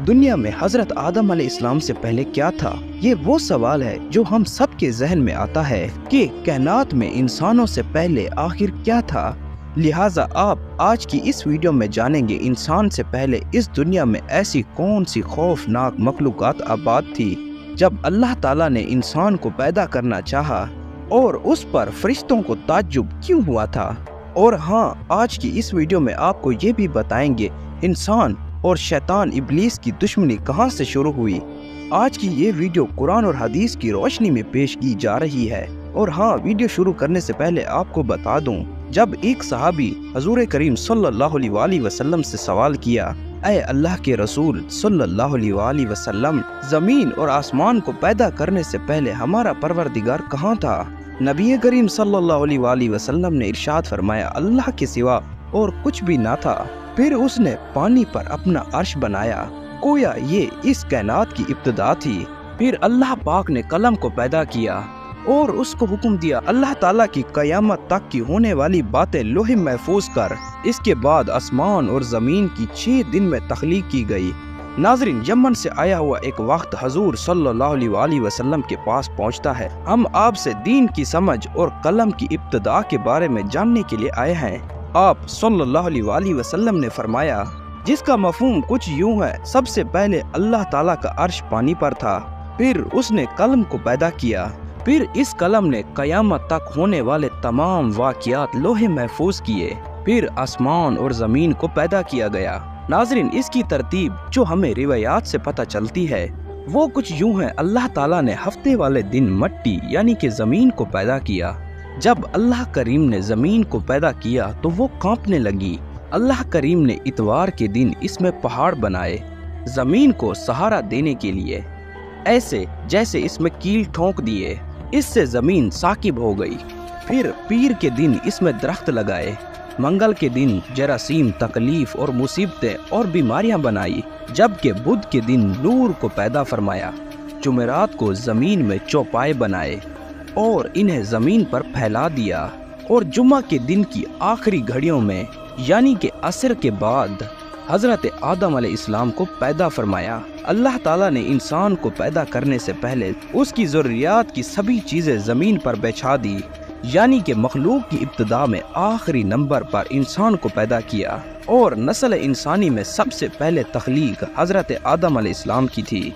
دنیا میں حضرت آدم علیہ السلام سے پہلے کیا تھا؟ یہ وہ سوال ہے جو ہم سب کے ذہن میں آتا ہے کہ کائنات میں انسانوں سے پہلے آخر کیا تھا۔ لہٰذا آپ آج کی اس ویڈیو میں جانیں گے انسان سے پہلے اس دنیا میں ایسی کون سی خوفناک مخلوقات آباد تھی۔ جب اللہ تعالیٰ نے انسان کو پیدا کرنا چاہا اور اس پر فرشتوں کو تعجب کیوں ہوا تھا، اور ہاں آج کی اس ویڈیو میں آپ کو یہ بھی بتائیں گے انسان اور شیطان ابلیس کی دشمنی کہاں سے شروع ہوئی۔ آج کی یہ ویڈیو قرآن اور حدیث کی روشنی میں پیش کی جا رہی ہے۔ اور ہاں ویڈیو شروع کرنے سے پہلے آپ کو بتا دوں، جب ایک صحابی حضور کریم صلی اللہ علیہ وآلہ وسلم سے سوال کیا، اے اللہ کے رسول صلی اللہ علیہ وآلہ وسلم، زمین اور آسمان کو پیدا کرنے سے پہلے ہمارا پروردگار کہاں تھا؟ نبی کریم صلی اللہ علیہ وآلہ وسلم نے ارشاد فرمایا، اللہ کے سوا اور کچھ بھی نہ تھا۔ پھر اس نے پانی پر اپنا عرش بنایا، گویا یہ اس کائنات کی ابتدا تھی۔ پھر اللہ پاک نے قلم کو پیدا کیا اور اس کو حکم دیا اللہ تعالیٰ کی قیامت تک کی ہونے والی باتیں لوح محفوظ کر۔ اس کے بعد آسمان اور زمین کی 6 دن میں تخلیق کی گئی۔ ناظرین، یمن سے آیا ہوا ایک وقت حضور صلی اللہ علیہ وآلہ وسلم کے پاس پہنچتا ہے۔ ہم آپ سے دین کی سمجھ اور قلم کی ابتدا کے بارے میں جاننے کے لیے آئے ہیں۔ آپ صلی اللہ علیہ وآلہ وسلم نے فرمایا، جس کا مفہوم کچھ یوں ہے، سب سے پہلے اللہ تعالیٰ کا عرش پانی پر تھا، پھر اس نے قلم کو پیدا کیا، پھر اس قلم نے قیامت تک ہونے والے تمام واقعات لوح محفوظ کیے، پھر آسمان اور زمین کو پیدا کیا گیا۔ ناظرین، اس کی ترتیب جو ہمیں روایات سے پتہ چلتی ہے وہ کچھ یوں ہے۔ اللہ تعالیٰ نے ہفتے والے دن مٹی یعنی کہ زمین کو پیدا کیا۔ جب اللہ کریم نے زمین کو پیدا کیا تو وہ کانپنے لگی۔ اللہ کریم نے اتوار کے دن اس میں پہاڑ بنائے زمین کو سہارا دینے کے لیے، ایسے جیسے اس میں کیل ٹھونک دیے، اس سے زمین ثاقب ہو گئی۔ پھر پیر کے دن اس میں درخت لگائے، منگل کے دن جراثیم، تکلیف اور مصیبتیں اور بیماریاں بنائی، جبکہ بدھ کے دن نور کو پیدا فرمایا۔ جمعرات کو زمین میں چوپائے بنائے اور انہیں زمین پر پھیلا دیا، اور جمعہ کے دن کی آخری گھڑیوں میں یعنی کہ عصر کے بعد حضرت آدم علیہ السلام کو پیدا فرمایا۔ اللہ تعالیٰ نے انسان کو پیدا کرنے سے پہلے اس کی ضروریات کی سبھی چیزیں زمین پر بچھا دی، یعنی کہ مخلوق کی ابتدا میں آخری نمبر پر انسان کو پیدا کیا، اور نسل انسانی میں سب سے پہلے تخلیق حضرت آدم علیہ السلام کی تھی۔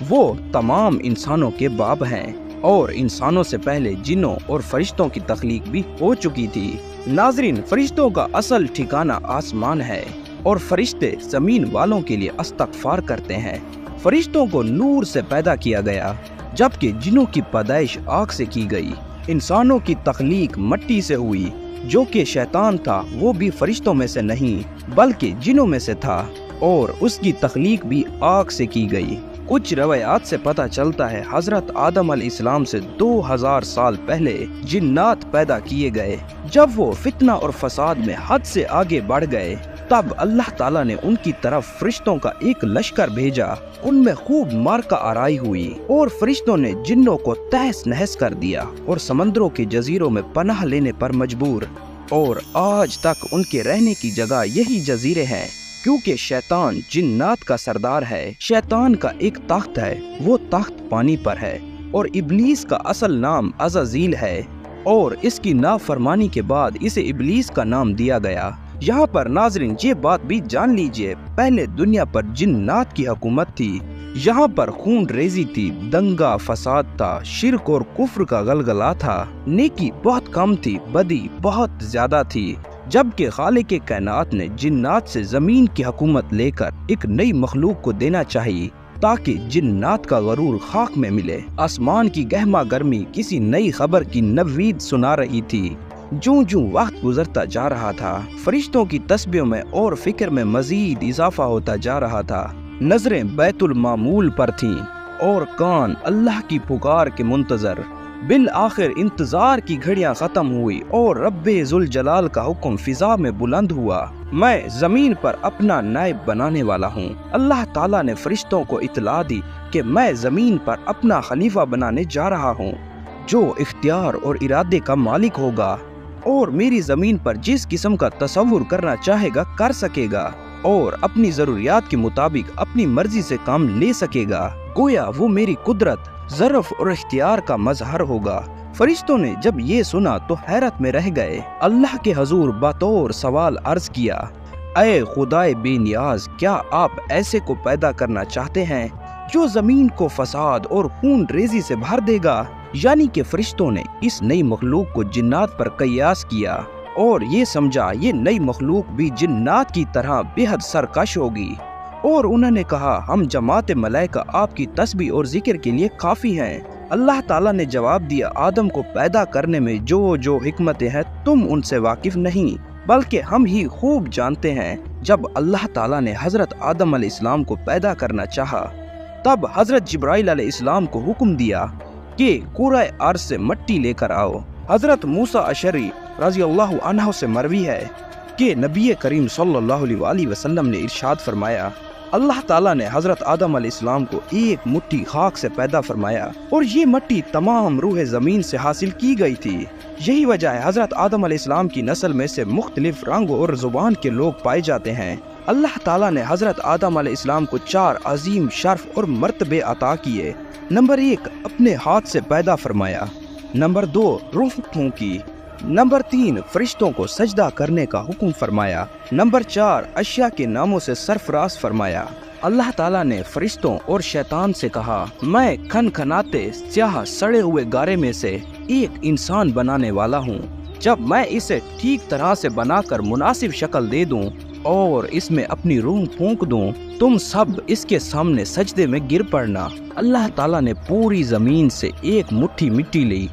وہ تمام انسانوں کے باپ ہیں، اور انسانوں سے پہلے جنوں اور فرشتوں کی تخلیق بھی ہو چکی تھی۔ ناظرین، فرشتوں کا اصل ٹھکانہ آسمان ہے، اور فرشتے زمین والوں کے لیے استغفار کرتے ہیں۔ فرشتوں کو نور سے پیدا کیا گیا، جبکہ جنوں کی پیدائش آگ سے کی گئی۔ انسانوں کی تخلیق مٹی سے ہوئی، جو کہ شیطان تھا وہ بھی فرشتوں میں سے نہیں بلکہ جنوں میں سے تھا، اور اس کی تخلیق بھی آگ سے کی گئی۔ کچھ روایات سے پتہ چلتا ہے حضرت آدم علیہ السلام سے 2000 سال پہلے جنات پیدا کیے گئے۔ جب وہ فتنہ اور فساد میں حد سے آگے بڑھ گئے، تب اللہ تعالیٰ نے ان کی طرف فرشتوں کا ایک لشکر بھیجا۔ ان میں خوب مارکہ آرائی ہوئی، اور فرشتوں نے جنوں کو تہس نہس کر دیا اور سمندروں کے جزیروں میں پناہ لینے پر مجبور، اور آج تک ان کے رہنے کی جگہ یہی جزیرے ہیں، کیونکہ شیطان جنات کا سردار ہے۔ شیطان کا ایک تخت ہے، وہ تخت پانی پر ہے، اور ابلیس کا اصل نام عزازیل ہے، اور اس کی نافرمانی کے بعد اسے ابلیس کا نام دیا گیا۔ یہاں پر ناظرین یہ بات بھی جان لیجئے، پہلے دنیا پر جنات کی حکومت تھی، یہاں پر خون ریزی تھی، دنگا فساد تھا، شرک اور کفر کا غلغلہ تھا، نیکی بہت کم تھی، بدی بہت زیادہ تھی، جبکہ خالق کائنات نے جنات سے زمین کی حکومت لے کر ایک نئی مخلوق کو دینا چاہیے، تاکہ جنات کا غرور خاک میں ملے۔ آسمان کی گہما گرمی کسی نئی خبر کی نوید سنا رہی تھی۔ جوں جوں وقت گزرتا جا رہا تھا، فرشتوں کی تسبیحوں میں اور فکر میں مزید اضافہ ہوتا جا رہا تھا۔ نظریں بیت المعمول پر تھیں، اور کان اللہ کی پکار کے منتظر۔ بالآخر انتظار کی گھڑیاں ختم ہوئی، اور رب ذوالجلال کا حکم فضا میں بلند ہوا، میں زمین پر اپنا نائب بنانے والا ہوں۔ اللہ تعالیٰ نے فرشتوں کو اطلاع دی کہ میں زمین پر اپنا خلیفہ بنانے جا رہا ہوں، جو اختیار اور ارادے کا مالک ہوگا، اور میری زمین پر جس قسم کا تصور کرنا چاہے گا کر سکے گا۔ اور اپنی ضروریات کے مطابق اپنی مرضی سے کام لے سکے گا۔ گویا وہ میری قدرت، ظرف اور اختیار کا مظہر ہوگا۔ فرشتوں نے جب یہ سنا تو حیرت میں رہ گئے۔ اللہ کے حضور بطور سوال عرض کیا، اے خدائے بے نیاز، کیا آپ ایسے کو پیدا کرنا چاہتے ہیں جو زمین کو فساد اور خون ریزی سے بھر دے گا؟ یعنی کہ فرشتوں نے اس نئی مخلوق کو جنات پر قیاس کیا اور یہ سمجھا یہ نئی مخلوق بھی جنات کی طرح بے حد سرکش ہوگی، اور انہوں نے کہا ہم جماعت ملائکہ آپ کی تسبیح اور ذکر کے لیے کافی ہیں۔ اللہ تعالیٰ نے جواب دیا، آدم کو پیدا کرنے میں جو حکمتیں ہیں تم ان سے واقف نہیں، بلکہ ہم ہی خوب جانتے ہیں۔ جب اللہ تعالیٰ نے حضرت آدم علیہ السلام کو پیدا کرنا چاہا تب حضرت جبرائیل علیہ السلام کو حکم دیا کہ قرۂ ارض سے مٹی لے کر آؤ۔ حضرت موسیٰ اشعری رضی اللہ عنہ سے مروی ہے کہ نبی کریم صلی اللہ علیہ وسلم نے ارشاد فرمایا، اللہ تعالیٰ نے حضرت آدم علیہ السلام کو ایک مٹھی خاک سے پیدا فرمایا اور یہ مٹی تمام روح زمین سے حاصل کی گئی تھی۔ یہی وجہ ہے حضرت آدم علیہ السلام کی نسل میں سے مختلف رنگ اور زبان کے لوگ پائے جاتے ہیں۔ اللہ تعالیٰ نے حضرت آدم علیہ السلام کو 4 عظیم شرف اور مرتبے عطا کیے۔ نمبر 1 اپنے ہاتھ سے پیدا فرمایا، نمبر 2 روح پھونکی، نمبر 3 فرشتوں کو سجدہ کرنے کا حکم فرمایا، نمبر 4 اشیاء کے ناموں سے سرفراز فرمایا۔ اللہ تعالیٰ نے فرشتوں اور شیطان سے کہا، میں کھنکھناتے سیاہ سڑے ہوئے گارے میں سے ایک انسان بنانے والا ہوں۔ جب میں اسے ٹھیک طرح سے بنا کر مناسب شکل دے دوں اور اس میں اپنی روح پھونک دوں، تم سب اس کے سامنے سجدے میں گر پڑنا۔ اللہ تعالیٰ نے پوری زمین سے ایک مٹھی مٹی لی۔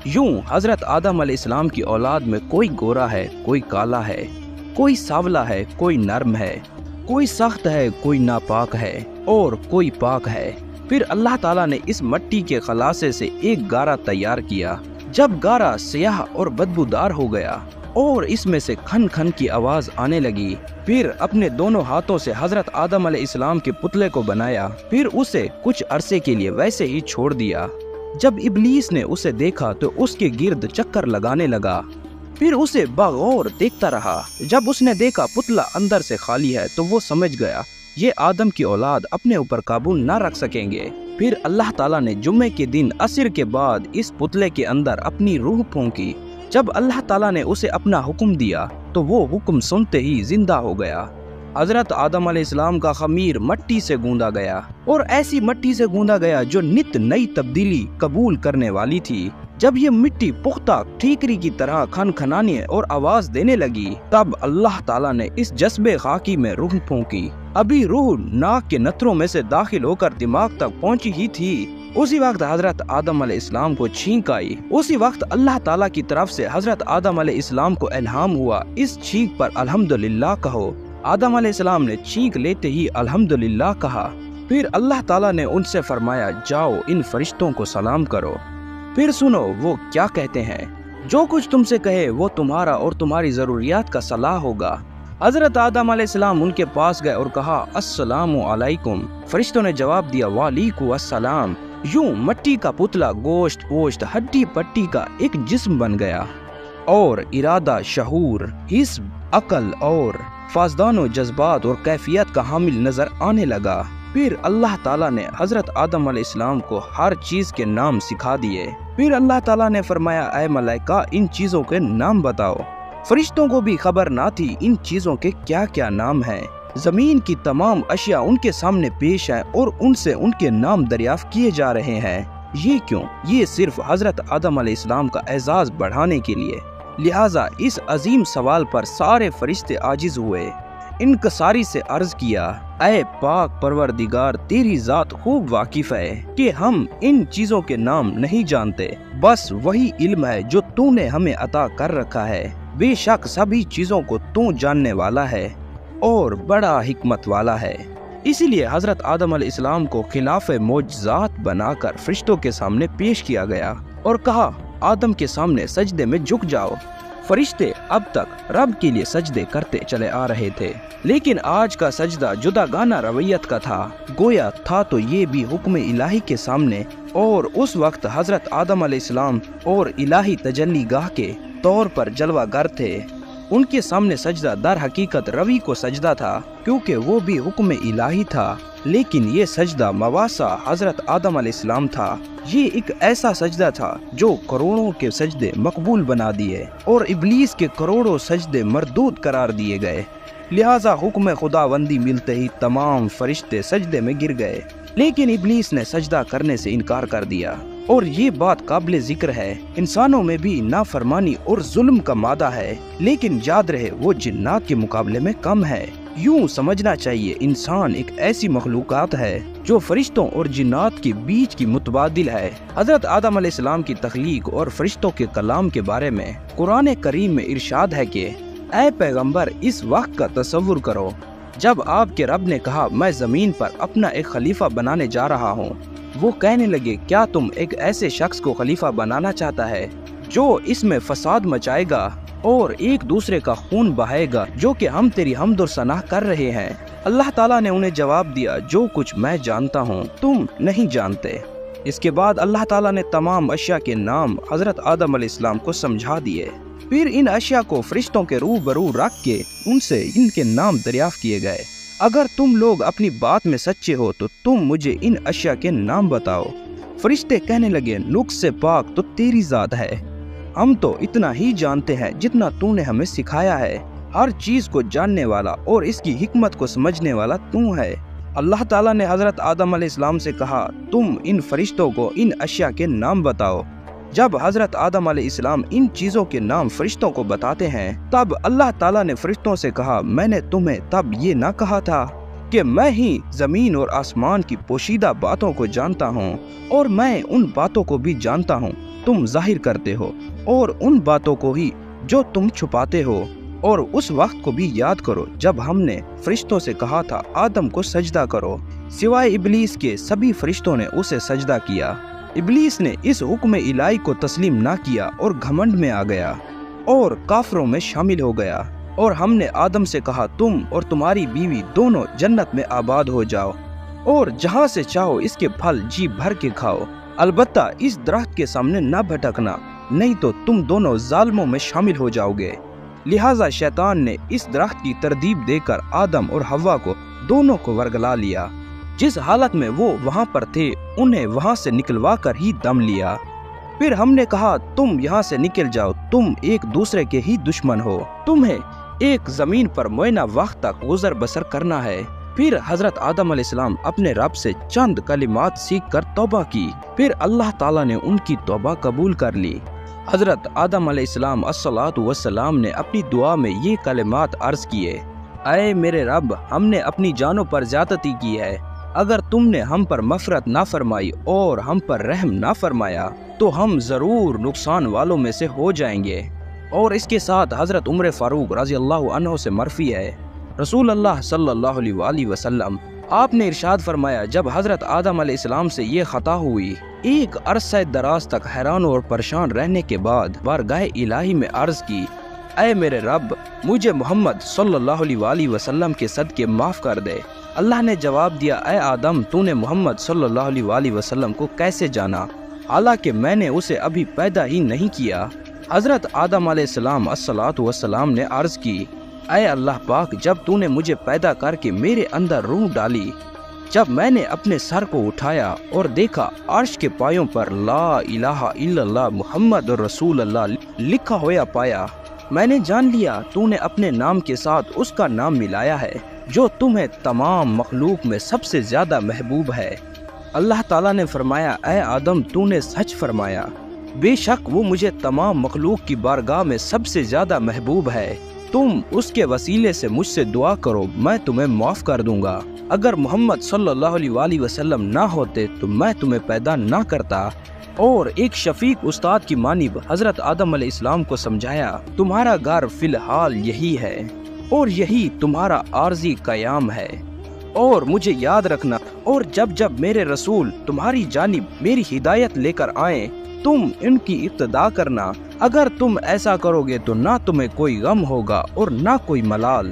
یوں حضرت آدم علیہ السلام کی اولاد میں کوئی گورا ہے، کوئی کالا ہے، کوئی سانولا ہے، کوئی نرم ہے، کوئی سخت ہے، کوئی ناپاک ہے اور کوئی پاک ہے۔ پھر اللہ تعالیٰ نے اس مٹی کے خلاصے سے ایک گارا تیار کیا۔ جب گارا سیاہ اور بدبودار ہو گیا اور اس میں سے کھن کھن کی آواز آنے لگی، پھر اپنے دونوں ہاتھوں سے حضرت آدم علیہ السلام کے پتلے کو بنایا، پھر اسے کچھ عرصے کے لیے ویسے ہی چھوڑ دیا۔ جب ابلیس نے اسے دیکھا تو اس کے گرد چکر لگانے لگا، پھر اسے بغور دیکھتا رہا۔ جب اس نے دیکھا پتلا اندر سے خالی ہے تو وہ سمجھ گیا یہ آدم کی اولاد اپنے اوپر قابو نہ رکھ سکیں گے۔ پھر اللہ تعالیٰ نے جمعے کے دن عصر کے بعد اس پتلے کے اندر اپنی روح پھونکی۔ جب اللہ تعالیٰ نے اسے اپنا حکم دیا تو وہ حکم سنتے ہی زندہ ہو گیا۔ حضرت آدم علیہ السلام کا خمیر مٹی سے گوندا گیا اور ایسی مٹی سے گوندا گیا جو نت نئی تبدیلی قبول کرنے والی تھی۔ جب یہ مٹی پختہ ٹھیکری کی طرح کھنکھنانے اور آواز دینے لگی تب اللہ تعالیٰ نے اس جذبے خاکی میں روح پھونکی۔ ابھی روح ناک کے نتھروں میں سے داخل ہو کر دماغ تک پہنچی ہی تھی، اسی وقت حضرت آدم علیہ السلام کو چھینک آئی۔ اسی وقت اللہ تعالیٰ کی طرف سے حضرت آدم علیہ السلام کو الہام ہوا، اس چھینک پر الحمدللہ کہو۔ آدم علیہ السلام نے چھینک لیتے ہی الحمدللہ کہا۔ پھر اللہ تعالیٰ نے ان سے فرمایا، جاؤ ان فرشتوں کو سلام کرو۔ پھر سنو وہ کیا کہتے ہیں، جو کچھ تم سے کہے وہ تمہارا اور تمہاری ضروریات کا صلاح ہوگا۔ حضرت آدم علیہ السلام ان کے پاس گئے اور کہا، السلام علیکم۔ فرشتوں نے جواب دیا، وعلیکم السلام۔ یوں مٹی کا پتلا گوشت پوشت ہڈی پٹی کا ایک جسم بن گیا اور ارادہ، شعور، حس، عقل اور فاسدان و جذبات اور کیفیت کا حامل نظر آنے لگا۔ پھر اللہ تعالیٰ نے حضرت آدم علیہ السلام کو ہر چیز کے نام سکھا دیے۔ پھر اللہ تعالیٰ نے فرمایا، اے ملائکہ ان چیزوں کے نام بتاؤ۔ فرشتوں کو بھی خبر نہ تھی ان چیزوں کے کیا کیا نام ہیں۔ زمین کی تمام اشیاء ان کے سامنے پیش ہیں اور ان سے ان کے نام دریافت کیے جا رہے ہیں۔ یہ کیوں؟ یہ صرف حضرت آدم علیہ السلام کا اعزاز بڑھانے کے لیے۔ لہٰذا اس عظیم سوال پر سارے فرشتے عاجز ہوئے، انکساری سے عرض کیا، اے پاک پروردگار، تیری ذات خوب واقف ہے کہ ہم ان چیزوں کے نام نہیں جانتے، بس وہی علم ہے جو تو نے ہمیں عطا کر رکھا ہے۔ بے شک سبھی چیزوں کو تو جاننے والا ہے اور بڑا حکمت والا ہے۔ اسی لیے حضرت آدم علیہ السلام کو خلاف معجزات بنا کر فرشتوں کے سامنے پیش کیا گیا اور کہا، آدم کے سامنے سجدے میں جھک جاؤ۔ فرشتے اب تک رب کے لیے سجدے کرتے چلے آ رہے تھے، لیکن آج کا سجدہ جدا گانا رویت کا تھا۔ گویا تھا تو یہ بھی حکم الہی کے سامنے، اور اس وقت حضرت آدم علیہ السلام اور الہی تجلی گاہ کے طور پر جلوہ گر تھے۔ ان کے سامنے سجدہ در حقیقت روی کو سجدہ تھا، کیونکہ وہ بھی حکم الہی تھا، لیکن یہ سجدہ مواسا حضرت آدم علیہ السلام تھا۔ یہ ایک ایسا سجدہ تھا جو کروڑوں کے سجدے مقبول بنا دیے اور ابلیس کے کروڑوں سجدے مردود قرار دیے گئے۔ لہٰذا حکم خداوندی ملتے ہی تمام فرشتے سجدے میں گر گئے، لیکن ابلیس نے سجدہ کرنے سے انکار کر دیا۔ اور یہ بات قابل ذکر ہے، انسانوں میں بھی نافرمانی اور ظلم کا مادہ ہے، لیکن یاد رہے وہ جنات کے مقابلے میں کم ہے۔ یوں سمجھنا چاہیے انسان ایک ایسی مخلوقات ہے جو فرشتوں اور جنات کے بیچ کی متبادل ہے۔ حضرت آدم علیہ السلام کی تخلیق اور فرشتوں کے کلام کے بارے میں قرآن کریم میں ارشاد ہے کہ اے پیغمبر، اس وقت کا تصور کرو جب آپ کے رب نے کہا میں زمین پر اپنا ایک خلیفہ بنانے جا رہا ہوں۔ وہ کہنے لگے کیا تم ایک ایسے شخص کو خلیفہ بنانا چاہتا ہے جو اس میں فساد مچائے گا اور ایک دوسرے کا خون بہائے گا، جو کہ ہم تیری حمد و ثنا کر رہے ہیں؟ اللہ تعالیٰ نے انہیں جواب دیا جو کچھ میں جانتا ہوں تم نہیں جانتے۔ اس کے بعد اللہ تعالیٰ نے تمام اشیاء کے نام حضرت آدم علیہ السلام کو سمجھا دیے۔ پھر ان اشیاء کو فرشتوں کے روبرو رکھ کے ان سے ان کے نام دریافت کیے گئے۔ اگر تم لوگ اپنی بات میں سچے ہو تو تم مجھے ان اشیاء کے نام بتاؤ۔ فرشتے کہنے لگے نقص سے پاک تو تیری ذات ہے، ہم تو اتنا ہی جانتے ہیں جتنا تو نے ہمیں سکھایا ہے۔ ہر چیز کو جاننے والا اور اس کی حکمت کو سمجھنے والا تو ہے۔ اللہ تعالیٰ نے حضرت آدم علیہ السلام سے کہا تم ان فرشتوں کو ان اشیاء کے نام بتاؤ۔ جب حضرت آدم علیہ السلام ان چیزوں کے نام فرشتوں کو بتاتے ہیں تب اللہ تعالیٰ نے فرشتوں سے کہا میں نے تمہیں تب یہ نہ کہا تھا کہ میں ہی زمین اور آسمان کی پوشیدہ باتوں کو جانتا ہوں، اور میں ان باتوں کو بھی جانتا ہوں تم ظاہر کرتے ہو، اور ان باتوں کو ہی جو تم چھپاتے ہو۔ اور اس وقت کو بھی یاد کرو جب ہم نے فرشتوں سے کہا تھا آدم کو سجدہ کرو، سوائے ابلیس کے سبھی فرشتوں نے اسے سجدہ کیا۔ ابلیس نے اس حکم الہی کو تسلیم نہ کیا اور گھمنڈ میں آ گیا اور کافروں میں شامل ہو گیا، اور ہم نے آدم سے کہا تم اور تمہاری بیوی دونوں جنت میں آباد ہو جاؤ اور جہاں سے چاہو اس کے پھل جی بھر کے کھاؤ، البتہ اس درخت کے سامنے نہ بھٹکنا، نہیں تو تم دونوں ظالموں میں شامل ہو جاؤ گے۔ لہٰذا شیطان نے اس درخت کی ترغیب دے کر آدم اور حوا کو دونوں کو ورگلا لیا۔ جس حالت میں وہ وہاں پر تھے انہیں وہاں سے نکلوا کر ہی دم لیا۔ پھر ہم نے کہا تم یہاں سے نکل جاؤ، تم ایک دوسرے کے ہی دشمن ہو، تمہیں ایک زمین پر معینہ وقت تک گزر بسر کرنا ہے۔ پھر حضرت آدم علیہ السلام اپنے رب سے چند کلمات سیکھ کر توبہ کی، پھر اللہ تعالیٰ نے ان کی توبہ قبول کر لی۔ حضرت آدم علیہ السلام الصلاۃ والسلام نے اپنی دعا میں یہ کلمات عرض کیے، اے میرے رب، ہم نے اپنی جانوں پر زیادتی کی ہے، اگر تم نے ہم پر مغفرت نہ فرمائی اور ہم پر رحم نہ فرمایا تو ہم ضرور نقصان والوں میں سے ہو جائیں گے۔ اور اس کے ساتھ حضرت عمر فاروق رضی اللہ عنہ سے مرفی ہے، رسول اللہ صلی اللہ علیہ وآلہ وسلم آپ نے ارشاد فرمایا جب حضرت آدم علیہ السلام سے یہ خطا ہوئی، ایک عرصہ دراز تک حیران اور پریشان رہنے کے بعد بارگاہ الہی میں عرض کی، اے میرے رب، مجھے محمد صلی اللہ علیہ وآلہ وسلم کے صدقے معاف کر دے۔ اللہ نے جواب دیا، اے آدم، تو نے محمد صلی اللہ علیہ وآلہ وسلم کو کیسے جانا، حالانکہ میں نے اسے ابھی پیدا ہی نہیں کیا۔ حضرت آدم علیہ السلام الصلاۃ والسلام نے عرض کی، اے اللہ پاک، جب تو نے مجھے پیدا کر کے میرے اندر روح ڈالی، جب میں نے اپنے سر کو اٹھایا اور دیکھا عرش کے پایوں پر لا الہ الا اللہ محمد رسول اللہ لکھا ہوا پایا، میں نے جان لیا تو نے اپنے نام کے ساتھ اس کا نام ملایا ہے جو تمہیں تمام مخلوق میں سب سے زیادہ محبوب ہے۔ اللہ تعالیٰ نے فرمایا، اے آدم، تو نے سچ فرمایا، بے شک وہ مجھے تمام مخلوق کی بارگاہ میں سب سے زیادہ محبوب ہے، تم اس کے وسیلے سے مجھ سے دعا کرو، میں تمہیں معاف کر دوں گا۔ اگر محمد صلی اللہ علیہ وآلہ وسلم نہ ہوتے تو میں تمہیں پیدا نہ کرتا۔ اور ایک شفیق استاد کی مانب حضرت آدم علیہ السلام کو سمجھایا، تمہارا گھر فی الحال یہی ہے اور یہی تمہارا عارضی قیام ہے، اور مجھے یاد رکھنا، اور جب جب میرے رسول تمہاری جانب میری ہدایت لے کر آئیں تم ان کی ابتدا کرنا، اگر تم ایسا کرو گے تو نہ تمہیں کوئی غم ہوگا اور نہ کوئی ملال،